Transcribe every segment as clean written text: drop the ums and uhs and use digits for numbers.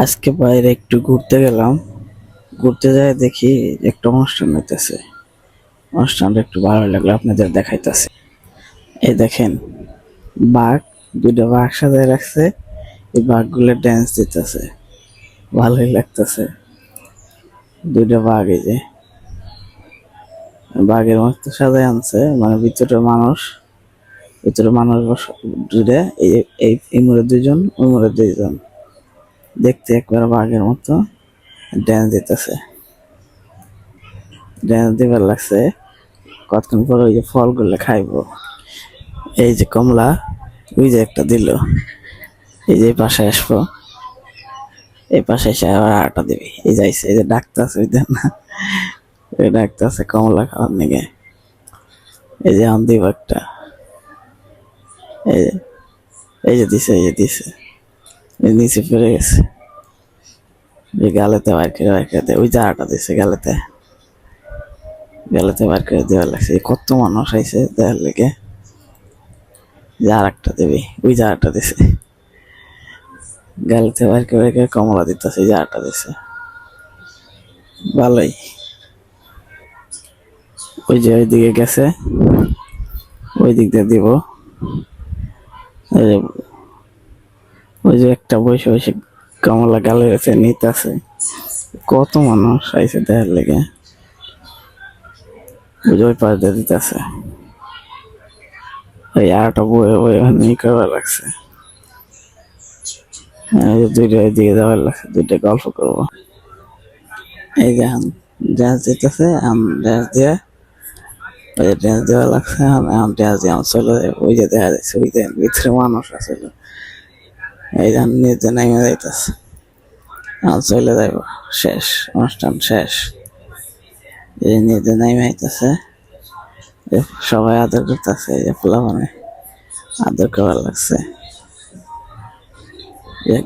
আজকে বাইরে একটু ঘুরতে গেলাম। ঘুরতে যায় দেখি একটা অনুষ্ঠান হইতেছে। অনুষ্ঠানটা একটু ভালো লাগলো, আপনাদের দেখাইতেছে। এই দেখেন, বাঘ, দুইটা বাঘ সাজায় রাখছে। এই বাঘগুলো ড্যান্স দিতেছে, ভালোই লাগতেছে। দুইটা বাঘ, এই যে বাঘের মতো সাজায় আনছে, মানে ভিতরে মানুষ দুইটা, এই মোড়ে দুইজন, ওই মোড়ে দুইজন, দেখতে একবার বাঘের মতো ড্যান্স দিতেছে। ড্যান্স দিবার লাগছে। কতক্ষণ পর ওই যে ফলগুলো খাইবো। এই যে কমলা, ওই যে একটা দিল, এই যে পাশে আসবো, এই পাশে এসে আবার আটা দিবি। এই যাইছে, এই যে ডাক্তার ওই দেন না, ওই ডাক্তার আছে কমলা খাওয়ার নিগে। এই যে আম দিব একটা, এই যে দিছে, এই যে দিছে, এই নিচে পড়ে গেছে। এই গালেতে বার করে ওই যে আটা দিছে গালেতে বার করে দেওয়ার লাগছে। কত মানুষ আইছে দেওয়ার লেগে, যে আর একটা দেবে, ওই যে আটা দিছে গালেতে বার করে কমলা দিতেছে, যে আটা দিছে। ভালোই। ওই যে ওইদিকে গেছে, ওই দিক দিয়ে দিব। ওই যে একটা বসে বসে কমলা গালে গেছে নিতেছে। কত মানুষ আইছে দেখার লেগে, ওই যে ওই পাশ দিয়ে দিতেছে। এই আটা বয়ে বয়ে নিয়ে করা লাগছে। দুইটা দিকে যাওয়ার লাগছে, দুইটা গল্প করবো। এই যে ড্যান্স দিতেছে, ড্যান্স দিয়ে, ওই যে ড্যান্স দেওয়া লাগছে। ড্যান্স দিয়ে চলে যায়। ওই যে দেখা যাচ্ছে, ওই যে ভিতরে মানুষ আছে, এই যে নিজে নেমে যাইতেছে, চলে যাইব। শেষ, অনুষ্ঠান শেষ। এই নিজে নেমে আইতেছে, সবাই আদর করতেছে। এই যে পোলা মানে আদর করার লাগছে,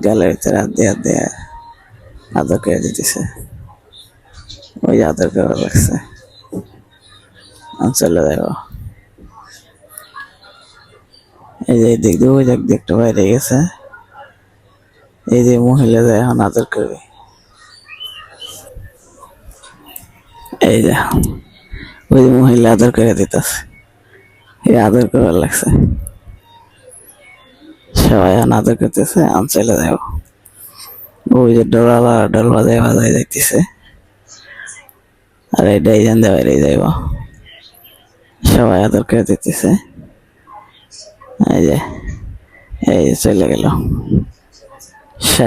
গালের ভিতরে হাত দিয়ে আদর করে দিতেছে। ওই যে আদর করার লাগছে, চলে যাইব। এই যে দিক দিয়ে, ওই দিক দিয়ে একটা বাইরে গেছে। এই যে মহিলা যায় এখন আদর করবে। এই যে ওই যে মহিলা আদর করে দিতেছে, এই আদর করার লাগছে। সবাই এখন আদর করতেছে, এখন চলে যাইব। ওই যে ডল বাজায় যাইতেছে, আর এই জান দিয়ে বাইরে যাইব। সবাই আদর করে দিতেছে। এই যে চলে গেল। শেষ।